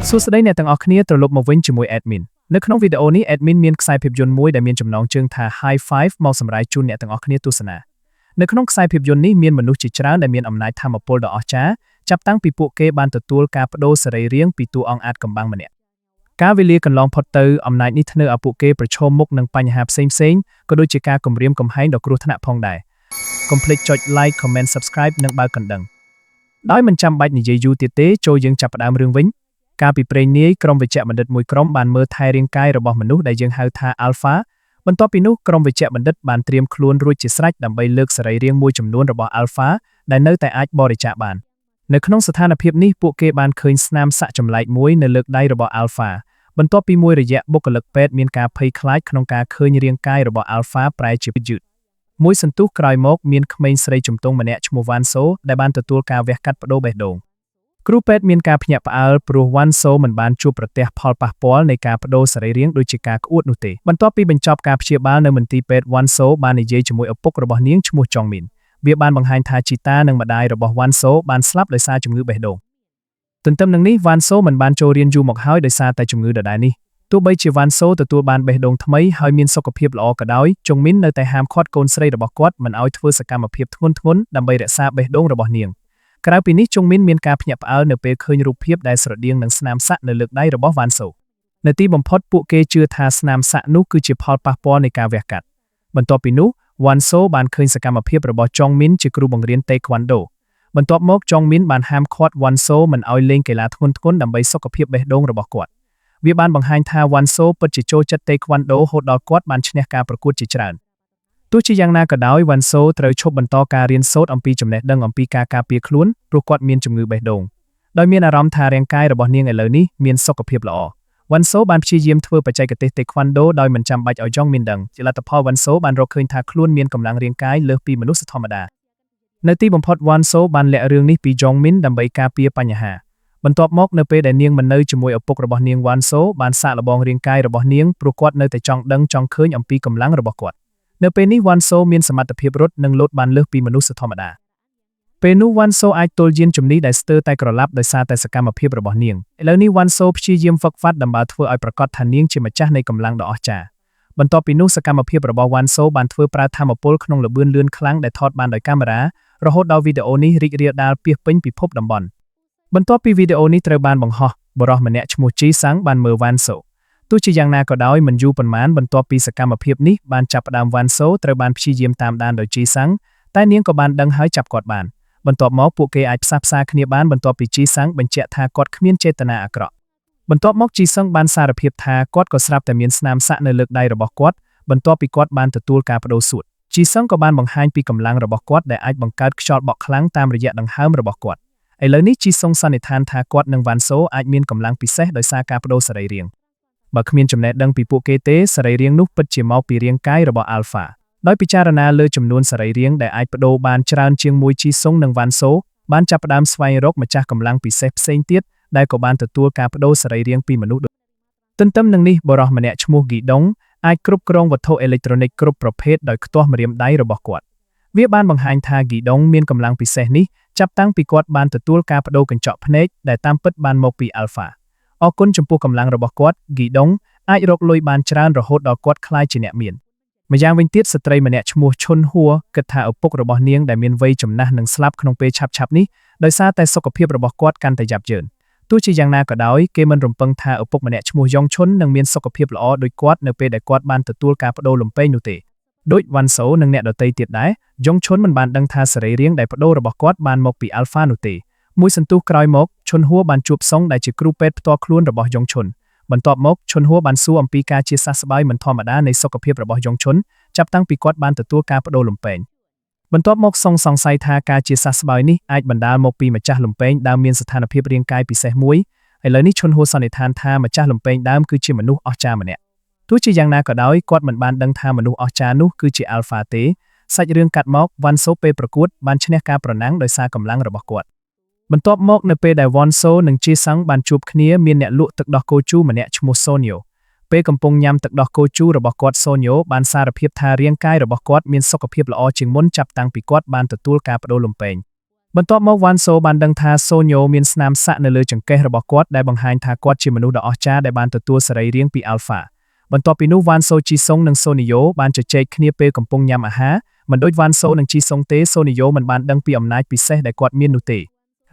សួស្តីអ្នកទាំងអស់គ្នាត្រឡប់មកវិញជាមួយ admin នៅក្នុងវីដេអូនេះ admin មានខ្សែភាពយន្តមួយដែលមានចំណងជើងថា High Five មកសម្រាប់ជូនអ្នកទាំងអស់គ្នាទស្សនានៅក្នុងខ្សែភាពយន្តនេះមានមនុស្សជាច្រើនដែលមានអំណាចថាមពលដ៏អស្ចារ្យចាប់តាំងពីពួកគេបានទទួលការបដូរសរីរាង្គពីតួអង្គអាចកំបាំងម្នាក់ការវេលាកន្លងផុតទៅអំណាចនេះធ្វើឲ្យពួកគេប្រឈមមុខនឹងបញ្ហាផ្សេងៗក៏ដូចជាការគំរាមកំហែងដ៏គ្រោះថ្នាក់ផងដែរកុំភ្លេចចុច like comment subscribe និងបើកកណ្ដឹងដោយមិនចាំបាច់និយាយយូរទៀតទេចូលយើងចាប់ផ្ដើមរឿងវិញកាលពីព្រេងនាយក្រុមវេជ្ជបណ្ឌិតមួយក្រុមបានមើលថែរាងកាយរបស់មនុស្សដែលយើងហៅថា Alpha បន្ទាប់ពីនោះក្រុមវេជ្ជបណ្ឌិតបានត្រៀមខ្លួនរួចជាស្រេចដើម្បីលើកសរីរាង្គមួយចំនួនរបស់ Alpha ដែលនៅតែអាចបរិច្ចាគបាននៅក្នុងស្ថានភាពនេះពួកគេបានឃើញស្នាមសាក់ចម្លែកមួយនៅលើកដៃរបស់ Alpha បន្ទាប់ពីមួយរយៈបុគ្គលិកពេទ្យមានការភ័យខ្លាចក្នុងការឃើញរាងកាយរបស់ Alpha ប្រែជាយឺតមួយសន្ទុះក្រោយមកមានក្មេងស្រីជំទង់ម្នាក់ឈ្មោះ Wanso ដែលបានទទួលការវះកាត់បដូរបេះដូងគ្រូពេទ្យមានការភ្ញាក់ផ្អើលព្រោះ Wanso មិនបានជួបប្រទះផលប៉ះពាល់នៃការបដូរសរីរាង្គដូចជាការក្អួតនោះទេបន្ទាប់ពីបញ្ចប់ការព្យាបាលនៅមន្ទីរពេទ្យ Wanso បាននិយាយជាមួយឪពុករបស់នាងឈ្មោះ Jongmin វាបានបង្ហាញថាជីតានិងម្ដាយរបស់ Wanso បានស្លាប់ដោយសារជំងឺបេះដូងទន្ទឹមនឹងនេះ Wanso មិនបានចូលរៀនយូរមកហើយដោយសារតែជំងឺដដែលនេះទោះបីជា Wanso ទទួលបានបេះដូងថ្មីហើយមានសុខភាពល្អក៏ដោយ Jongmin នៅតែហាមឃាត់កូនស្រីរបស់គាត់មិនឲ្យធ្វើសកម្មភាពធ្ងន់ៗដើម្បីរក្សាបេះដូងរបស់នាងក្រៅពីនេះ Jongmin មានការភ្ញាក់ផ្អើលនៅពេលឃើញរូបភាពដែលស្រដៀងនឹងស្នាមសាក់នៅលើកដៃរបស់ Wanso នៅទីបំផុតពួកគេជឿថាស្នាមសាក់នោះគឺជាផលប៉ះពាល់នៃការវះកាត់បន្ទាប់ពីនោះ Wanso បានឃើញសកម្មភាពរបស់ Jongmin ជាគ្រូបង្រៀន Taekwondo បន្ទាប់មក Jongmin បានហាមឃាត់ Wanso មិនឲ្យលេងកីឡាធ្ងន់ៗដើម្បីសុខភាពបេះដូងរបស់គាត់វាបានបង្ហាញថា Wanso ពិតជាចូលចិត្ត Taekwondo រហូតដល់គាត់បានឈ្នះការប្រកួតជាច្រើនទោះជាយ៉ាងណាក៏ដោយ Wanso ត្រូវឈប់បន្តការរៀនសូត្រអំពីចំណេះដឹងអំពីការការពារខ្លួនព្រោះគាត់មានជំងឺបេះដូងដោយមានអារម្មណ៍ថារាងកាយរបស់នាងឥឡូវនេះមានសុខភាពល្អ Wanso បានព្យាយាមធ្វើបច្ចេកទេស Taekwondo ដោយមិនចាំបាច់ឲ្យ Jongmin ដឹងជាលទ្ធផល Wanso បានរកឃើញថាខ្លួនមានកម្លាំងរាងកាយលើសពីមនុស្សធម្មតានៅទីបំផុត Wanso បានលាក់រឿងនេះពី Jongmin ដើម្បីការពារបញ្ហាបន្ទាប់មកនៅពេលដែលនាងមិននៅជាមួយឪពុករបស់នាង Wanso បានសាកល្បងរាងកាយរបស់នាងព្រោះគាត់នៅតែចង់ដឹងចង់ឃើញអំពីកម្លាំងរបស់គាត់នៅពេលនេះ Wanso មានសមត្ថភាពរត់និងលោតបានលើសពីមនុស្សធម្មតាពេលនោះ Wanso អាចទល់យានជំនិះដែលស្ទើរតែក្រឡាប់ដោយសារតែសកម្មភាពរបស់នាងឥឡូវនេះ Wanso ព្យាយាមហ្វឹកហ្វាត់ដើម្បីធ្វើឲ្យប្រកាសថានាងជាម្ចាស់នៃកម្លាំងដ៏អស្ចារ្យបន្ទាប់ពីនោះសកម្មភាពរបស់ Wanso បានធ្វើប្រើថាមពលក្នុងល្បឿនលឿនខ្លាំងដែលថតបានដោយកាមេរ៉ារហូតដល់វីដេអូនេះរីករាលដាលពាសពេញពិភពតំបន់បន្ទាប់ពីវីដេអូនេះត្រូវបានបង្ហោះបុរសម្នាក់ឈ្មោះ Ji Sang បានមើល Wanso ទោះជាយ៉ាងណាក៏ដោយមិនយូរប៉ុន្មានបន្ទាប់ពីសកម្មភាពនេះបានចាប់ផ្ដើម Wanso ត្រូវបានព្យាយាមតាមដានដោយ Ji Sang តែនាងក៏បានដឹងហើយចាប់គាត់បានបន្ទាប់មកពួកគេអាចផ្សះផ្សាគ្នាបានបន្ទាប់ពី Ji Sang បញ្ជាក់ថាគាត់គ្មានចេតនាអាក្រក់បន្ទាប់មក Ji Sang បានសារភាពថាគាត់ក៏ស្រាប់តែមានស្នាមសាក់នៅលើកដៃរបស់គាត់បន្ទាប់ពីគាត់បានទទួលការបដូរសួត Ji Sang ក៏បានបង្ហាញពីកម្លាំងរបស់គាត់ដែលអាចបង្កើតខ្យល់បក់ខ្លាំងតាមរយៈដង្ហើមរបស់គាត់ឥឡូវនេះ Ji Sang សន្និដ្ឋានថាគាត់និង Wanso អាចមានកម្លាំងពិសេសដោយសារការបដូរសរីរាង្គបើគ្មានចំណេះដឹងពីពួកគេទេសរីរាង្គនោះពិតជាមកពីរាងកាយរបស់ Alpha ដោយពិចារណាលើចំនួនសរីរាង្គដែលអាចបដូរបានច្រើនជាងមួយ Ji Sang និង Wanso បានចាប់ផ្ដើមស្វែងរកម្ចាស់កម្លាំងពិសេសផ្សេងទៀតដែលក៏បានទទួលការបដូរសរីរាង្គពីមនុស្សទន្ទឹមនឹងនេះបុរសម្នាក់ឈ្មោះ Gidong អាចគ្រប់គ្រងវត្ថុអេឡិចត្រូនិកគ្រប់ប្រភេទដោយខ្ទាស់ម្រាមដៃរបស់គាត់វាបានបង្ហាញថា Gidong មានកម្លាំងពិសេសនេះចាប់តាំងពីគាត់បានទទួលការបដូរកញ្ចក់ភ្នែកដែលតាមពិតបានមកពី Alpha អរគុណចំពោះកម្លាំងរបស់គាត់ Gidong អាចរកលុយបានច្រើនរហូតដល់គាត់ក្លាយជាអ្នកមានម្យ៉ាងវិញទៀតស្ត្រីម្នាក់ឈ្មោះ Chun Hua គិតថាឪពុករបស់នាងដែលមានវ័យចំណាស់នឹងស្លាប់ក្នុងពេលឆាប់ៗនេះដោយសារតែសុខភាពរបស់គាត់កាន់តែយ៉ាប់យ៉ឺនទោះជាយ៉ាងណាក៏ដោយគេមិនរំពឹងថាឪពុកម្នាក់ឈ្មោះ Yong Chun នឹងមានសុខភាពល្អដូចគាត់នៅពេលដែលគាត់បានទទួលការបដូរលំពេងនោះទេដូច Wanso និងអ្នកដទៃទៀតដែរ Yong Chun មិនបានដឹងថាសរីរាង្គដែលបដូររបស់គាត់បានមកពី Alpha នោះទេមួយសន្ទុះក្រោយមក Chun Hua បានជួបសុងដែលជាគ្រូពេទ្យផ្ទាល់ខ្លួនរបស់ Yong Chun បន្ទាប់មក Chun Hua បានសួរអំពីការជាសះស្បើយមិនធម្មតានៃសុខភាពរបស់ Yong Chun ចាប់តាំងពីគាត់បានទទួលការបដូរលំពេងបន្ទាប់មកសុងសង្ស័យថាការជាសះស្បើយនេះអាចបណ្ដាលមកពីម្ចាស់លំពេងដើមមានស្ថានភាពរាងកាយពិសេសមួយឥឡូវនេះ Chun Hua សន្និដ្ឋានថាម្ចាស់លំពេងដើមគឺជាមនុស្សអស្ចារ្យម្នាក់ទោះជាយ៉ាងណាក៏ដោយគាត់មិនបានដឹងថាមនុស្សអស្ចារ្យនោះគឺជា Alpha ទេសាច់រឿងកាត់មក Wanso ពេលប្រកួតបានឈ្នះការប្រណាំងដោយសារកម្លាំងរបស់គាត់បន្ទាប់មកនៅពេលដែល Wanso និង Ji Sang បានជួបគ្នាមានអ្នកលក់ទឹកដោះគោជូរម្នាក់ឈ្មោះ Sonyo ពេលកំពុងញ៉ាំទឹកដោះគោជូររបស់គាត់ Sonyo បានសារភាពថារាងកាយរបស់គាត់មានសុខភាពល្អជាងមុនចាប់តាំងពីគាត់បានទទួលការបដូរលំពេង បន្ទាប់មកវ៉ាន់សូបានដឹងថាសូញូមានស្នាមសាក់នៅលើចង្កេះរបស់គាត់ដែលបង្ហាញថាគាត់ជាមនុស្សដ៏អស្ចារ្យដែលបានទទួលសរីរាង្គពីអាល់ហ្វាបន្ទាប់ពីនោះវ៉ាន់សូជីសុងនិងសូនីយ៉ូបានជជែកគ្នាពេលកំពុងញ៉ាំអាហារមិនដូចវ៉ាន់សូនិងជីសុងទេសូនីយ៉ូមិនបានដឹងពីអំណាចពិសេសដែលគាត់មាននោះទ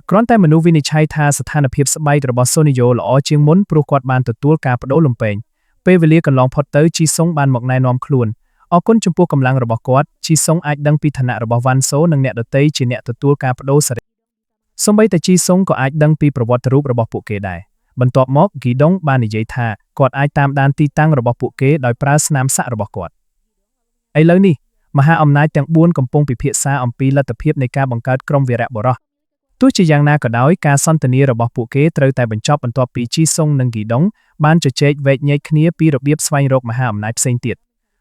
េគ្រាន់តែមនុស្សវិនិច្ឆ័យថាស្ថានភាពស្បែករបស់សូនីយ៉ូល្អជាងមុនព្រោះគាត់បានទទួលការបដូរលំពេងពេលវេលាកន្លងផុតទៅជីសុងបានមកណែនាំខ្លួនអរគុណចំពោះកម្លាំងរបស់គាត់ជីសុងអាចដឹងពីឋានៈរបស់វ៉ាន់សូនិងអ្នកដទៃជាអ្នកទទួលការបដូរសរីសូម្បីតែជីសុងក៏អាចដឹងពីប្រវត្តិរូបរបស់ពួកគេដែរបន្ទាប់មកហ្គីដុងបាននិយាយថាគាត់អាចតាមដានទីតាំងរបស់ពួកគេដោយប្រើស្នាមសាក់របស់គាត់ឥឡូវនេះមហាអំណាចទាំង4កំពុងពិភាក្សាអំពីលទ្ធភាពនៃការបង្កើតក្រុមវីរបុរសទោះជាយ៉ាងណាក៏ដោយការសន្ទនារបស់ពួកគេត្រូវតែបញ្ចប់បន្ទាប់ពីជីសុងនិងហ្គីដុងបានជជែកវែកញែកគ្នាពីរបៀបស្វែងរកមហាអំណាចផ្សេងទៀត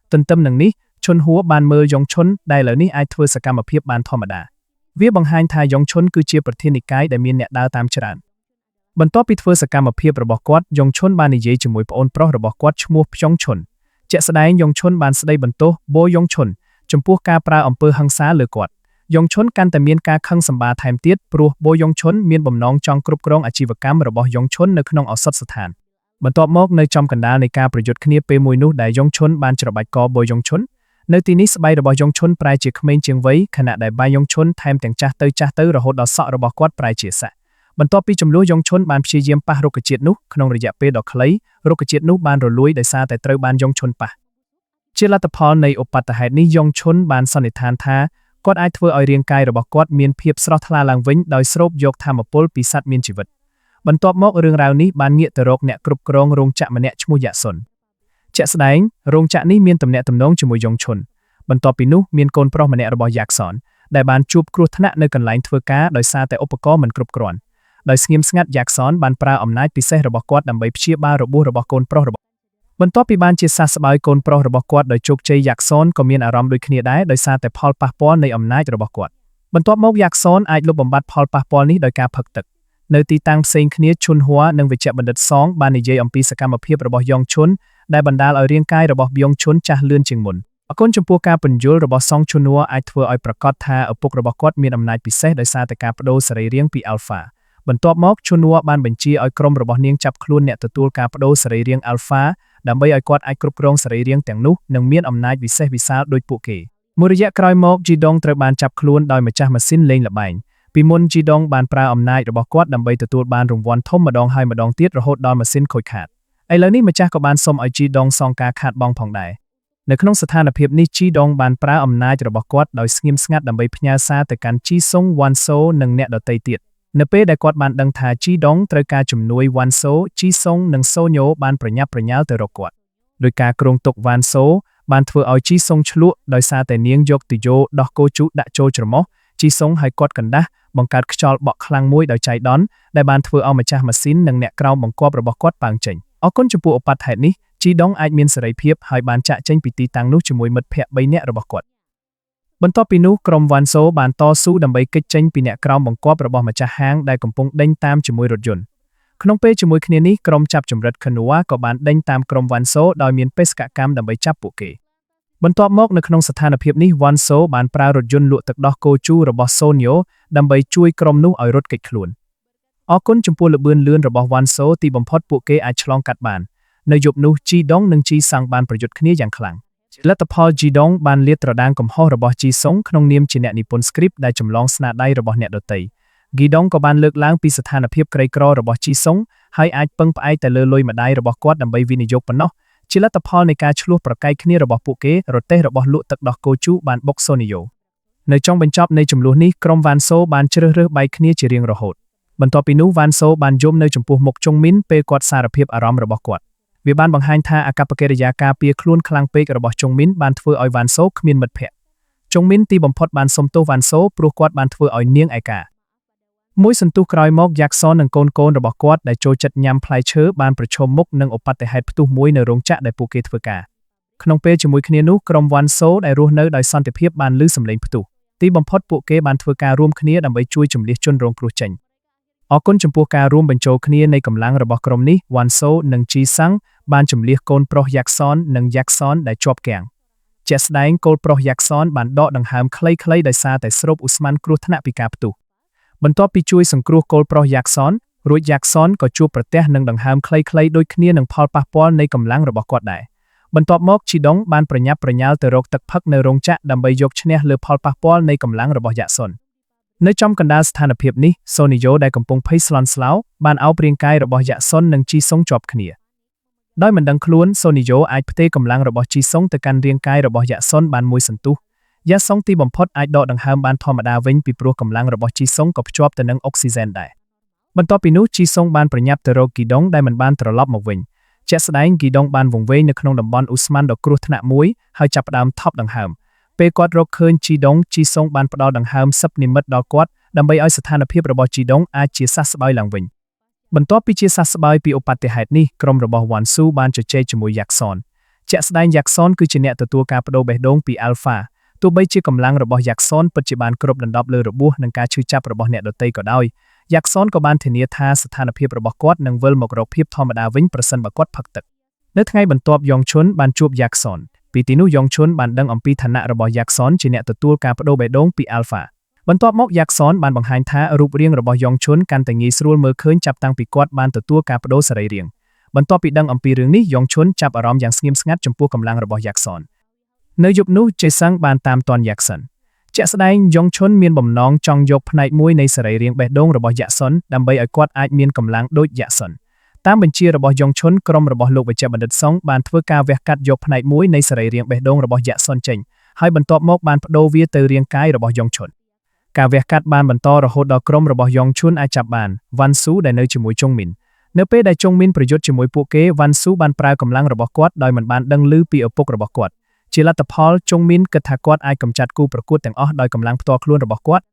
ទន្ទឹមនឹងនេះឈុនហួរបានមើលយ៉ុងឈុនដែលឥឡូវនេះអាចធ្វើសកម្មភាពបានធម្មតាវាបង្ហាញថាយ៉ុងឈុនគឺជាប្រធាននិកាយដែលមានអ្នកដើរតាមច្រើនបន្ទាប់ពីធ្វើសកម្មភាពរបស់គាត់យ៉ុងឈុនបាននិយាយជាមួយប្អូនប្រុសរបស់គាត់ឈ្មោះភ្យុងឈុនជាក់ស្ដែងយ៉ុងឈុនបានស្ដីបន្ទោសបូយ៉ុងឈុនចំពោះការប្រើអំពើហិង្សាលើគាត់យ៉ុងឈុនកាន់តែមានការខឹងសម្បារថែមទៀតព្រោះបូយ៉ុងឈុនមានបំណងចង់គ្រប់គ្រងអាជីវកម្មរបស់យ៉ុងឈុននៅក្នុងឱសថស្ថានបន្ទាប់មកនៅចំកណ្ដាលនៃការប្រយុទ្ធគ្នាពេលមួយនោះដែលយ៉ុងឈុនបានច្របាច់កបូយ៉ុងឈុននៅទីនេះស្បែករបស់យ៉ុងឈុនប្រែជាក្មេងជាងវ័យខណៈដែលបាយយ៉ុងឈុនថែមទាំងចាស់ទៅរហូតដល់សក់របស់គាត់ប្រែជាសាក់បន្ទាប់ពីចំនួនយ៉ុងឈុនបានព្យាយាមប៉ះរុក្ខជាតិនោះក្នុងរយៈពេលដ៏ខ្លីរុក្ខជាតិនោះបានរលួយដោយសារតែត្រូវបានយ៉ុងឈុនប៉ះជាលទ្ធផលនៃឧបទ្ទហេតុនេះយ៉ុងឈុនបានសន្និដ្ឋានថាគាត់អាចធ្វើឲ្យរាងកាយរបស់គាត់មានភាពស្រស់ថ្លាឡើងវិញដោយស្រូបយកថាមពលពីសត្វមានជីវិតបន្ទាប់មករឿងរ៉ាវនេះបានងាកទៅរកអ្នកគ្រប់គ្រងរោងចក្រម្នាក់ឈ្មោះយ៉ាក់សុនជាក់ស្ដែងរោងចក្រនេះមានទំនាក់ទំនងជាមួយយ៉ុងឈុនបន្ទាប់ពីនោះមានកូនប្រុសម្នាក់របស់យ៉ាក់សុនដែលបានជួបគ្រោះថ្នាក់នៅកន្លែងធ្វើការដោយសារតែឧបករណ៍មិនគ្រប់គ្រាន់ដោយស្ងៀមស្ងាត់យ៉ាក់សុនបានប្រើអំណាចពិសេសរបស់គាត់ដើម្បីព្យាបាលរបួសរបស់កូនប្រុសរបស់បន្ទាប់ពីបានជាសះស្បើយកូនប្រុសរបស់គាត់ដោយជោគជ័យយ៉ាក់សុនក៏មានអារម្មណ៍ដូចគ្នាដែរដោយសារតែផលប៉ះពាល់នៃអំណាចរបស់គាត់បន្ទាប់មកយ៉ាក់សុនអាចលុបបំបាត់ផលប៉ះពាល់នេះដោយការផឹកទឹកនៅទីតាំងផ្សេងគ្នាឈុនហួរនិងវេជ្ជបណ្ឌិតសងបាននិយាយអំពីសកម្មភាពរបស់យ៉ុងឈុនដែលបណ្ដាលឲ្យរាងកាយរបស់យ៉ុងឈុនចាស់លឿនជាងមុនអរគុណចំពោះការពន្យល់របស់សងឈុនហួរអាចធ្វើឲ្យប្រកាសថាឪពុករបស់គាត់មានអំណាចពិសេសដោយសារតែការបដូរសរីរាង្គពីអាល់ហ្វាបន្ទាប់មកឈុនហួរបានបញ្ជាឲ្យក្រុមរបស់នាងចាប់ខ្លួនអ្នកទទួលការបដូរសរីរាង្គអាល់ហ្វាដើម្បីឲ្យគាត់អាចគ្រប់គ្រងសរីរាង្គទាំងនោះនិងមានអំណាចវិសេសវិសាលដូចពួកគេមួយរយៈក្រោយមកជីដុងត្រូវបានចាប់ខ្លួនដោយម្ចាស់ម៉ាស៊ីនលេងល្បែងពីមុនជីដុងបានប្រើអំណាចរបស់គាត់ដើម្បីទទួលបានរង្វាន់ធំម្ដងហើយម្ដងទៀតរហូតដល់ម៉ាស៊ីនខូចខាតឥឡូវនេះម្ចាស់ក៏បានសុំឲ្យជីដុងសងការខាតបង់ផងដែរនៅក្នុងស្ថានភាពនេះជីដុងបានប្រើអំណាចរបស់គាត់ដោយស្ងៀមស្ងាត់ដើម្បីផ្ញើសារទៅកាន់ជីសុងវ៉ាន់សូនិងអ្នកដទៃទៀតនៅពេលដែលគាត់បានដឹងថាជីដុងត្រូវការជំនួយវ៉ាន់សូជីសុងនិងសូញូបានប្រញាប់ប្រញាល់ទៅរកគាត់ដោយការគ្រោងទុកវ៉ាន់សូបានធ្វើឲ្យជីសុងឆ្លក់ដោយសារតែនាងយកទុយោដោះគោជូដាក់ចូលច្រមុះជីសុងឲ្យគាត់កណ្ដាស់បង្កើតខ្យល់បក់ខ្លាំងមួយដោយចៃដន្យដែលបានធ្វើឲ្យម្ចាស់ម៉ាស៊ីននិងអ្នកក្រោមបង្គាប់របស់គាត់ប៉ាងចេញអរគុណចំពោះឧបទ្ទហេតុនេះជីដុងអាចមានសេរីភាពហើយបានចាក់ចេញពីទីតាំងនោះជាមួយមិត្តភ័ក្តិ3នាក់របស់គាត់បន្ទាប់ពីនោះក្រុមវ៉ាន់សូបានតស៊ូដើម្បីគេចចេញពីអ្នកក្រោមបង្គាប់របស់ម្ចាស់ហាងដែលកំពុងដេញតាមជាមួយរថយន្តក្នុងពេលជាមួយគ្នានេះក្រុមចាប់ចម្រិតខនូវ៉ាក៏បានដេញតាមក្រុមវ៉ាន់សូដោយមានបេសកកម្មដើម្បីចាប់ពួកគេបន្ទាប់មកនៅក្នុងស្ថានភាពនេះវ៉ាន់សូបានប្រើរថយន្តលក់ទឹកដោះគោជូររបស់សូញូដើម្បីជួយក្រុមនោះឲ្យរត់គេចខ្លួនអរគុណចំពោះល្បឿនលឿនរបស់វ៉ាន់សូទីបំផុតពួកគេអាចឆ្លងកាត់បាននៅយប់នោះជីដុងនិងជីសាំងបានប្រយុទ្ធគ្នាយ៉ាងខ្លាំងលទ្ធផលជីដុងបានលាតត្រដាងកំហុសរបស់ជីសុងក្នុងនាមជាអ្នកនិពន្ធ script ដែលចម្លងស្នាដៃរបស់អ្នកដទៃហ្គីដុងក៏បានលើកឡើងពីស្ថានភាពក្រីក្ររបស់ជីសុងហើយអាចពឹងផ្អែកតែលើលុយម្ដាយរបស់គាត់ដើម្បីវិនិយោគប៉ុណ្ណោះជាលទ្ធផលនៃការឈ្លោះប្រកែកគ្នារបស់ពួកគេរទេះរបស់លក់ទឹកដោះគោជូបានបុកសូនីយ៉ូនៅចុងបញ្ចប់នៃចំនួននេះក្រុមវ៉ាន់សូបានជ្រើសរើសបែកគ្នាជារៀងរហូតបន្ទាប់ពីនោះវ៉ាន់សូបានយំនៅចំពោះមុខជុងមីនពេលគាត់សារភាពអារម្មណ៍របស់គាត់វាបានបង្ហាញថាអាកប្បកិរិយាការពារខ្លួនខ្លាំងពេករបស់ជុងមីនបានធ្វើឲ្យវ៉ាន់សូគ្មានមិត្តភក្តិជុងមីនទីបំផុតបានសុំទោសវ៉ាន់សូព្រោះគាត់បានធ្វើឲ្យនាងឯកាមួយសន្ទុះក្រោយមកយ៉ាក់សុននិងកូនរបស់គាត់ដែលចូលចិត្តញ៉ាំផ្លែឈើបានប្រឈមមុខនឹងឧបទ្ទហេតុផ្ទុះមួយនៅរោងចក្រដែលពួកគេធ្វើការក្នុងពេលជាមួយគ្នានោះក្រុមវ៉ាន់សូដែលរស់នៅដោយសន្តិភាពបានឮសំឡេងផ្ទុះទីបំផុតពួកគេបានធ្វើការរួមគ្នាដើម្បីជួយជម្លៀសជនរងគ្រោះចេញអរគុណចំពោះការរួមបញ្ចូលគ្នានៃកម្លាំងរបស់ក្រុមនេះវ៉ាន់សូនិងជីសាំងបានជម្លៀសកូនប្រុសយ៉ាក់សុននិងយ៉ាក់សុនដែលជាប់គាំងជាក់ស្ដែងកូនប្រុសយ៉ាក់សុនបានដកដង្ហើមខ្លីៗដោយសារតែស្រូបឧស្ម័នគ្រោះថ្នាក់ពីការផ្ទុះ បន្ទាប់ពីជួយសង្គ្រោះកូនប្រុសយ៉ាក់សនរួចយ៉ាក់សនក៏ជួបប្រទះនឹងដង្ហើមខ្លីៗដូចគ្នានឹងផលប៉ះពាល់នៃកម្លាំងរបស់គាត់ដែរបន្ទាប់មកជីដុងបានប្រញាប់ប្រញាល់ទៅរកទឹកផឹកនៅរោងចក្រដើម្បីយកឈ្នះលើផលប៉ះពាល់នៃកម្លាំងរបស់យ៉ាក់សុននៅចំកណ្ដាលស្ថានភាពនេះសូនីយ៉ូដែលកំពុងភ័យស្លន់ស្លោបានអោបរាងកាយរបស់យ៉ាក់សុននិងជីសុងជាប់គ្នាដោយមិនដឹងខ្លួនសូនីយ៉ូអាចផ្ទេរកម្លាំងរបស់ជីសុងទៅកាន់រាងកាយរបស់យ៉ាក់សុនបានមួយសន្ទុះយ៉ាក់សុងទីបំផុតអាចដកដង្ហើមបានធម្មតាវិញពីព្រោះកម្លាំងរបស់ជីសុងក៏ភ្ជាប់ទៅនឹងអុកស៊ីហ្សែនដែរបន្ទាប់ពីនោះជីសុងបានប្រញាប់ទៅរកគីដុងដែលមិនបានត្រឡប់មកវិញជាក់ស្ដែងគីដុងបានវង្វេងនៅក្នុងតំបន់អ៊ូស្មានដ៏គ្រោះថ្នាក់មួយហើយចាប់ផ្ដើមថប់ដង្ហើមពេលគាត់រកឃើញជីដុងជីសុងបានផ្ដល់ដង្ហើមសឹបនិមិត្តដល់គាត់ដើម្បីឲ្យស្ថានភាពរបស់ជីដុងអាចជាសះស្បើយឡើងវិញបន្ទាប់ពីជាសះស្បើយពីឧបទ្ទហេតុនេះក្រុមរបស់វ៉ាន់ស៊ូបានជជែកជាមួយយ៉ាក់សនជាក់ស្ដែងយ៉ាក់សនគឺជាអ្នកទទួលការបដូរបេះដូងពីអាល់ហ្វាទោះបីជាកម្លាំងរបស់យ៉ាក់សនពិតជាបានគ្របដណ្ដប់លើរបួសនិងការឈឺចាប់របស់អ្នកដទៃក៏ដោយយ៉ាក់សនក៏បានធានាថាស្ថានភាពរបស់គាត់នឹងវិលមករកភាពធម្មតាវិញប្រសិនបើគាត់ផឹកទឹកនៅថ្ងៃបន្ទាប់យ៉ងឈុនបានជួបយ៉ាក់សនពីទីនោះយ៉ងឈុនបានដឹងអំពីឋានៈរបស់យ៉ាក់សនជាអ្នកទទួលការបដូរបេះដូងពីអាល់ហ្វាបន្ទាប់មកយ៉ាក់សនបានបង្ហាញថារូបរាងរបស់យ៉ងឈុនកាន់តែងាយស្រួលមើលឃើញចាប់តាំងពីគាត់បានទទួលការបដូរសរីរាង្គបន្ទាប់ពីដឹងអំពីរឿងនេះយ៉ងឈុនចាប់អារម្មណ៍យ៉ាងស្ងៀមស្ងាត់ចំពោះកម្លាំងរបស់យ៉ាក់សននៅយប់នោះជេសាំងបានតាមទាន់យ៉ាក់សិនជាក់ស្ដែងយ៉ងឈុនមានបំណងចង់យកផ្នែកមួយនៃសរីរាង្គបេះដូងរបស់យ៉ាក់សុនដើម្បីឲ្យគាត់អាចមានកម្លាំងដូចយ៉ាក់សុនតាមបញ្ជារបស់យ៉ងឈុនក្រុមរបស់លោកវេជ្ជបណ្ឌិតសុងបានធ្វើការវះកាត់យកផ្នែកមួយនៃសរីរាង្គបេះដូងរបស់យ៉ាក់សុនចេញហើយបន្ទាប់មកបានបដូរវាទៅរាងកាយរបស់យ៉ងឈុនការវះកាត់បានបន្តរហូតដល់ក្រុមរបស់យ៉ងឈុនអាចចាប់បានវ៉ាន់ស៊ូដែលនៅជាមួយជុងមីននៅពេលដែលជុងមីនប្រយុទ្ធជាមួយពួកគេវ៉ាន់ស៊ូបានប្រើកម្លាំងរបស់គាត់ដោយមិនបានដឹងឮពីឪពុករបស់គាត់ជាលទ្ធផលជុងមីនគិតថាគាត់អាចកម្ចាត់គូប្រកួតទាំងអស់ដោយកម្លាំងផ្ទាល់ខ្លួនរបស់គាត់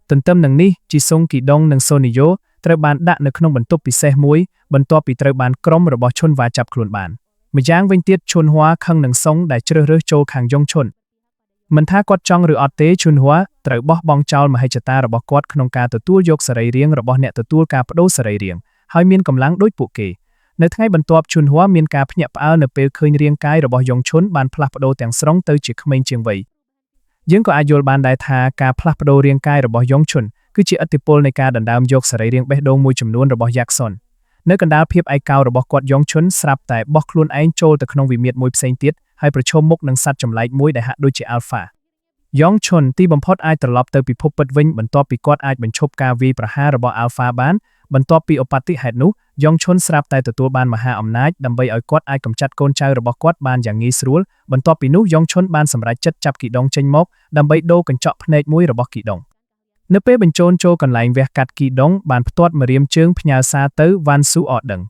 ទន្ទឹមនឹងនេះជីសុងគីដុងនិងសូនីយ៉ូត្រូវបានដាក់នៅក្នុងបន្ទប់ពិសេសមួយបន្ទាប់ពីត្រូវបានក្រុមរបស់ឈុនវ៉ាចាប់ខ្លួនបានម្យ៉ាងវិញទៀតឈុនហួរខឹងនឹងសុងដែលជ្រើសរើសចូលខាងយ៉ងឈុនមិនថាគាត់ចង់ឬអត់ទេឈុនហួរត្រូវបោះបង់ចោលមហិច្ឆតារបស់គាត់ក្នុងការទទួលយកសរីរាង្គរបស់អ្នកទទួលការបដូរសរីរាង្គហើយមានកម្លាំងដូចពួកគេនៅថ្ងៃបន្ទាប់ឈុនហួរមានការភ្ញាក់ផ្អើលនៅពេលឃើញរាងកាយរបស់យ៉ងឈុនបានផ្លាស់ប្ដូរទាំងស្រុងទៅជាក្មេងជាងវ័យយើងក៏អាចយល់បានដែរថាការផ្លាស់ប្ដូររាងកាយរបស់យ៉ងឈុនគឺជាឥទ្ធិពលនៃការដណ្ដើមយកសរីរាង្គបេះដូងមួយចំនួនរបស់យ៉ាក់សុននៅកណ្ដាលភាពឯកោរបស់គាត់យ៉ងឈុនស្រាប់តែបោះខ្លួនឯងចូលទៅក្នុងវិមាត្រមួយផ្សេងទៀតហើយប្រឈមមុខនឹងសត្វចម្លែកមួយដែលហាក់ដូចជាអាល់ហ្វាយ៉ងឈុនទីបំផុតអាចត្រឡប់ទៅពិភពពិតវិញបន្ទាប់ពីគាត់អាចបញ្ឈប់ការវាយប្រហាររបស់អាល់ហ្វាបានបន្ទាប់ពីឧបទ្ទហេតុនោះយ៉ងឈុនស្រាប់តែទទួលបានមហាអំណាចដើម្បីឲ្យគាត់អាចកម្ចាត់កូនចៅរបស់គាត់បានយ៉ាងងាយស្រួលបន្ទាប់ពីនោះយ៉ងឈុនបានសម្រេចចិត្តចាប់គីដុងចេញមកដើម្បីដូរកញ្ចក់ភ្នែកមួយរបស់គីដុងនៅពេលបញ្ចូលចូលកន្លែងវះកាត់គីដុងបានផ្ទាត់ម្រាមជើងផ្ញើសារទៅវ៉ាន់ស៊ូអត់ដឹង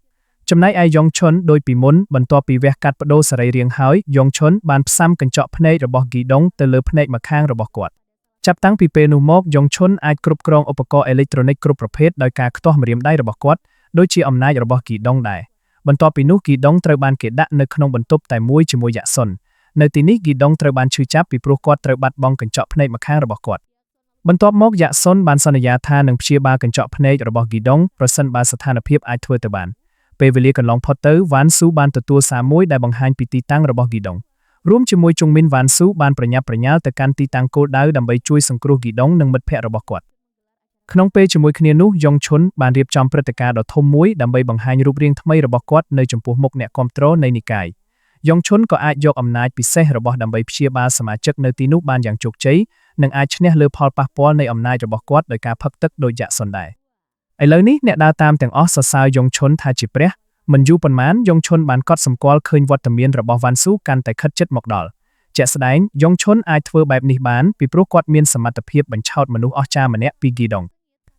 ចំណែកឯយ៉ងឈុនដោយពីមុនបន្ទាប់ពីវះកាត់បដូរសរីរាង្គហើយយ៉ងឈុនបានផ្សាំកញ្ចក់ភ្នែករបស់គីដុងទៅលើភ្នែកម្ខាងរបស់គាត់ចាប់តាំងពីពេលនោះមកយ៉ងឈុនអាចគ្រប់គ្រងឧបករណ៍អេឡិចត្រូនិកគ្រប់ប្រភេទដោយការខ្ទាស់ម្រាមដៃរបស់គាត់ដូចជាអំណាចរបស់គីដុងដែរបន្ទាប់ពីនោះគីដុងត្រូវបានគេដាក់នៅក្នុងបន្ទប់តែមួយជាមួយយ៉ាក់សុននៅទីនេះគីដុងត្រូវបានឈឺចាប់ពីព្រោះគាត់ត្រូវបាត់បង់កញ្ចក់ភ្នែកម្ខាងរបស់គាត់បន្ទាប់មកយ៉ាក់សុនបានសន្យាថានឹងព្យាបាលកញ្ចក់ភ្នែករបស់គីដុងប្រសិនបើស្ថានភាពអាចធ្វើទៅបានពេលវេលាកន្លងផុតទៅវ៉ាន់ស៊ូបានទទួលសារមួយដែលបង្ហាញពីទីតាំងរបស់គីដុងរួមជាមួយជុងមីនវ៉ាន់ស៊ូបានប្រញាប់ប្រញាល់ទៅកាន់ទីតាំងគោលដៅដើម្បីជួយសង្គ្រោះគីដុងនិងមិត្តភ័ក្តិរបស់គាត់ក្នុងពេលជាមួយគ្នានោះយ៉ងឈុនបានរៀបចំព្រឹត្តិការណ៍ដ៏ធំមួយដើម្បីបង្ហាញរូបរាងថ្មីរបស់គាត់នៅចំពោះមុខអ្នកគាំទ្រនៃនិកាយយ៉ងឈុនក៏អាចយកអំណាចពិសេសរបស់ដើម្បីព្យាបាលសមាជិកនៅទីនោះបានយ៉ាងជោគជ័យនិងអាចឈ្នះលើផលប៉ះពាល់នៃអំណាចរបស់គាត់ដោយការផឹកទឹកដោយយ៉ាក់សុនដែរឥឡូវនេះអ្នកដើរតាមទាំងអស់សរសើរយ៉ងឈុនថាជាព្រះមិនយូរប៉ុន្មានយ៉ងឈុនបានកត់សម្គាល់ឃើញវត្តមានរបស់វ៉ាន់ស៊ូកាន់តែខិតជិតមកដល់ជាក់ស្ដែងយ៉ងឈុនអាចធ្វើបែបនេះបានពីព្រោះគាត់មានសមត្ថភាពបញ្ឆោតមនុស្សអស្ចារ្យម្នាក់ពីគីដុង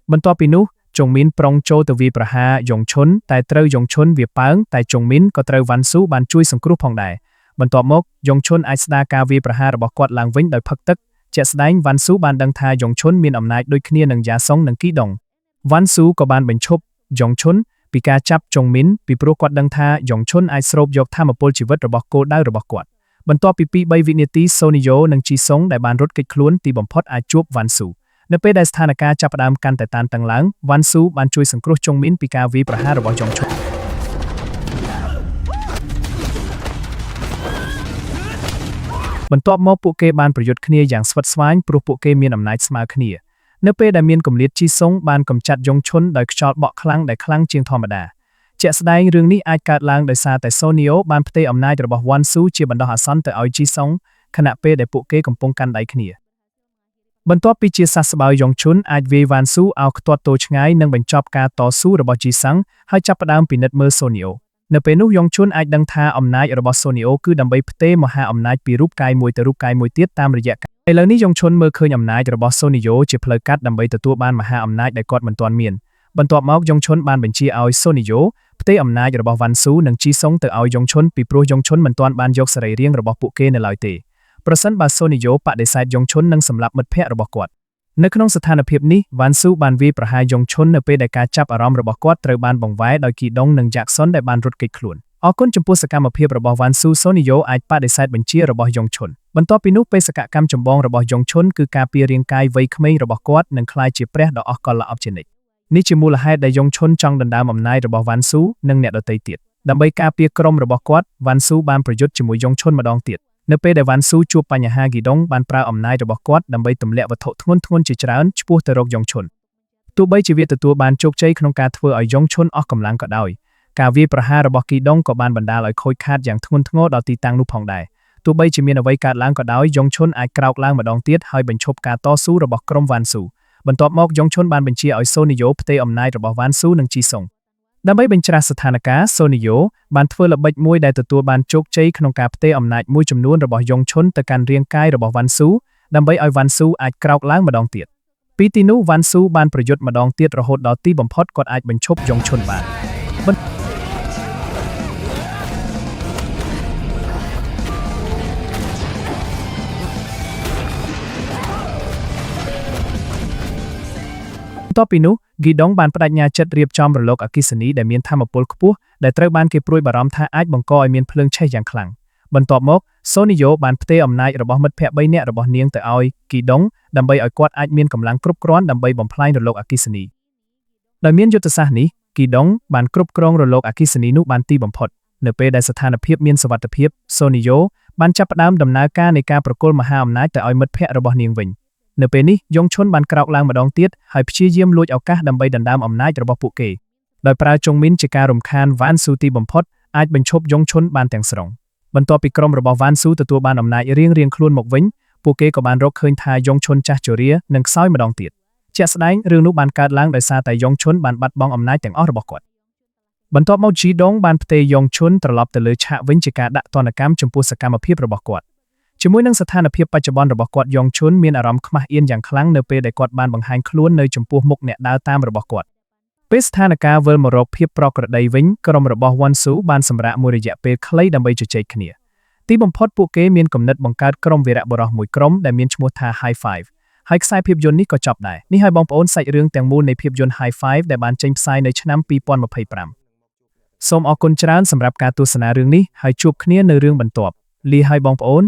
បន្ទាប់ពីនោះជុងមីនប្រុងចូលទៅវាយប្រហារយ៉ងឈុនតែត្រូវយ៉ងឈុនវាប៉ើងតែជុងមីនក៏ត្រូវវ៉ាន់ស៊ូបានជួយសង្គ្រោះផងដែរបន្ទាប់មកយ៉ងឈុនអាចស្ដារការវាយប្រហាររបស់គាត់ឡើងវិញដោយផឹកទឹកជាក់ស្ដែងវ៉ាន់ស៊ូបានដឹងថាយ៉ងឈុនមានអំណាចដូចគ្នានឹងយ៉ាសុងនិងគីដុងវ៉ាន់ស៊ូក៏បានបញ្ឈប់យ៉ងឈុនពីការចាប់ជុងមីនពីព្រោះគាត់ដឹងថាយ៉ងឈុនអាចស្រូបយកថាមពលជីវិតរបស់គោលដៅរបស់គាត់បន្ទាប់ពី2-3វិនាទីសូនីយ៉ូនិងជីសុងដែលបានរត់គេចខ្លួនទីបំផុតអាចជួបវ៉ាន់ស៊ូនៅពេលដែលស្ថានភាពចាប់ផ្ដើមកាន់តែតានតឹងឡើងវ៉ាន់ស៊ូបានជួយសង្គ្រោះជុងមីនពីការវាយប្រហាររបស់យ៉ងឈុនបន្ទាប់មកពួកគេបានប្រយុទ្ធគ្នាយ៉ាងស្វិតស្វាញព្រោះពួកគេមានអំណាចស្មើគ្នា នៅពេលដែលមានគម្លាតជីសុងបានកំចាត់យងឈុនដោយខ្យល់បក់ខ្លាំងដែលខ្លាំងជាងធម្មតាជាក់ស្ដែងរឿងនេះអាចកើតឡើងដោយសារតែសូនីយ៉ូបានផ្ទេរអំណាចរបស់វ៉ាន់ស៊ូជាបណ្ដោះអាសន្នទៅឲ្យជីសុងខណៈពេលដែលពួកគេកំពុងកាន់ដៃគ្នាបន្ទាប់ពីជាសះស្បើយយងឈុនអាចវាយវ៉ាន់ស៊ូឲ្យខ្ទាត់ទោឆ្ងាយនិងបញ្ចប់ការតស៊ូរបស់ជីសាំងហើយចាប់ផ្ដើមពិនិត្យមើលសូនីយ៉ូនៅពេលនោះយងឈុនអាចដឹងថាអំណាចរបស់សូនីយ៉ូគឺដើម្បីផ្ទេរមហាអំណាចពីរូបកាយមួយទៅរូបកាយមួយទៀតតាមរយៈឥឡូវនេះយងឈុនមើលឃើញអំណាចរបស់សូនីយ៉ូជាផ្លូវកាត់ដើម្បីទទួលបានមហាអំណាចដែលគាត់មិនទាន់មានបន្ទាប់មកយងឈុនបានបញ្ជាឲ្យសូនីយ៉ូផ្ទេរអំណាចរបស់វ៉ាន់ស៊ូនិងជីសុងទៅឲ្យយងឈុនពីព្រោះយងឈុនមិនទាន់បានយកសរីរាង្គរបស់ពួកគេនៅឡើយទេប្រសិនបើសូនីយ៉ូបដិសេធយងឈុននឹងសម្លាប់មិត្តភ័ក្តិរបស់គាត់នៅក្នុងស្ថានភាពនេះវ៉ាន់ស៊ូបានវាយប្រហារយងឈុននៅពេលដែលការចាប់អារម្មណ៍របស់គាត់ត្រូវបានបង្វែរដោយគីដុងនិងយ៉ាក់សុនដែលបានរត់គេចខ្លួនអរគុណចំពោះសកម្មភាពរបស់វ៉ាន់ស៊ូសូនីយ៉ូអាចបដិសេធបញ្ជារបស់យងឈុនបន្ទាប់ពីនោះបេសកកម្មចម្បងរបស់យងឈុនគឺការពាររាងកាយវ័យក្មេងរបស់គាត់និងក្លាយជាព្រះដ៏អស់កលល្អប់ជានិច្ចនេះជាមូលហេតុដែលយងឈុនចង់ដណ្ដើមអំណាចរបស់វ៉ាន់ស៊ូនិងអ្នកដទៃទៀតដើម្បីការពារក្រុមរបស់គាត់វ៉ាន់ស៊ូបានប្រយុទ្ធជាមួយយងឈុនម្ដងទៀតនៅពេលដែលវ៉ាន់ស៊ូជួបបញ្ហាគីដុងបានប្រើអំណាចរបស់គាត់ដើម្បីទម្លាក់វត្ថុធ្ងន់ៗជាច្រើនឆ្ពោះទៅរកយងឈុនទោះបីជាវាទទួលបានជោគជ័យក្នុងការធ្វើឲ្យយងឈុនអស់កម្លាំងក៏ដោយការវាយប្រហាររបស់គីដុងក៏បានបណ្ដាលឲ្យខូចខាតយ៉ាងធ្ងន់ធ្ងរដល់ទីតាំងនោះផងដែរទោះបីជាមានអ្វីកើតឡើងក៏ដោយយងឈុនអាចក្រោកឡើងម្ដងទៀតហើយបញ្ឈប់ការតស៊ូរបស់ក្រុមវ៉ាន់ស៊ូបន្ទាប់មកយងឈុនបានបញ្ជាឲ្យសូនីយ៉ូផ្ទេរអំណាចរបស់វ៉ាន់ស៊ូនិងជីសុងដើម្បីបញ្ច្រាស់ស្ថានភាពសូនីយ៉ូបានធ្វើល្បិចមួយដែលទទួលបានជោគជ័យក្នុងការផ្ទេរអំណាចមួយចំនួនរបស់យងឈុនទៅកាន់រាងកាយរបស់វ៉ាន់ស៊ូដើម្បីឲ្យវ៉ាន់ស៊ូអាចក្រោកឡើងម្ដងទៀតពីទីនោះវ៉ាន់ស៊ូបានប្រយុទ្ធម្ដងទៀតរហូតដល់ទីបំផុតគាត់អាចបញ្ឈប់យងឈុនបានបន្ទាប់ពីនោះហ្គីដុងបានបដិញ្ញាចិត្តរៀបចំរលកអគ្គិសនីដែលមានថាមពលខ្ពស់ដែលត្រូវបានគេព្រួយបារម្ភថាអាចបង្កឲ្យមានភ្លើងឆេះយ៉ាងខ្លាំងបន្ទាប់មកសូនីយ៉ូបានផ្ទេរអំណាចរបស់មិត្តភ័ក្តិ3នាក់របស់នាងទៅឲ្យហ្គីដុងដើម្បីឲ្យគាត់អាចមានកម្លាំងគ្រប់គ្រាន់ដើម្បីបំផ្លាញរលកអគ្គិសនីដោយមានយុទ្ធសាស្ត្រនេះហ្គីដុងបានគ្រប់គ្រងរលកអគ្គិសនីនោះបានទីបំផុតនៅពេលដែលស្ថានភាពមានសុវត្ថិភាពសូនីយ៉ូបានចាប់ផ្ដើមដំណើរការនៃការប្រគល់មហាអំណាចទៅឲ្យមិត្តភ័ក្តិរបស់នាងវិញនៅពេលនេះយងឈុនបានក្រោកឡើងម្ដងទៀតហើយព្យាយាមលួចឱកាសដើម្បីដណ្ដើមអំណាចរបស់ពួកគេដោយប្រើចុងមីនជាការរំខានវ៉ាន់ស៊ូទីបំផុតអាចបញ្ឈប់យងឈុនបានទាំងស្រុងបន្ទាប់ពីក្រុមរបស់វ៉ាន់ស៊ូទទួលបានអំណាចរៀងៗខ្លួនមកវិញពួកគេក៏បានរកឃើញថាយងឈុនចាស់ជរានឹងខ្សោយម្ដងទៀតជាក់ស្ដែងរឿងនោះបានកើតឡើងដោយសារតែយងឈុនបានបាត់បង់អំណាចទាំងអស់របស់គាត់បន្ទាប់មកជីដុងបានផ្ទេរយងឈុនត្រឡប់ទៅលើឆាកវិញជាការដាក់ទណ្ឌកម្មចំពោះសកម្មភាពរបស់គាត់ជាមួយនឹងស្ថានភាពបច្ចុប្បន្នរបស់គាត់យងឈុនមានអារម្មណ៍ខ្មាស់អៀនយ៉ាងខ្លាំងនៅពេលដែលគាត់បានបង្ហាញខ្លួននៅចំពោះមុខអ្នកដើរតាមរបស់គាត់ពេលស្ថានភាពវិលមករកភាពប្រក្រតីវិញក្រុមរបស់វ៉ាន់ស៊ូបានសម្រាកមួយរយៈពេលខ្លីដើម្បីជជែកគ្នាទីបំផុតពួកគេមានគំនិតបង្កើតក្រុមវីរបុរសមួយក្រុមដែលមានឈ្មោះថា High Five ហើយខ្សែភាពយន្តនេះក៏ចប់ដែរនេះហើយបងប្អូនសាច់រឿងទាំងមូលនៃភាពយន្ត High Five ដែលបានចេញផ្សាយនៅឆ្នាំ2025សូមអរគុណច្រើនសម្រាប់ការទស្សនារឿងនេះហើយជួបគ្នានៅរឿងបន្ទាប់លាហើយបងប្អូន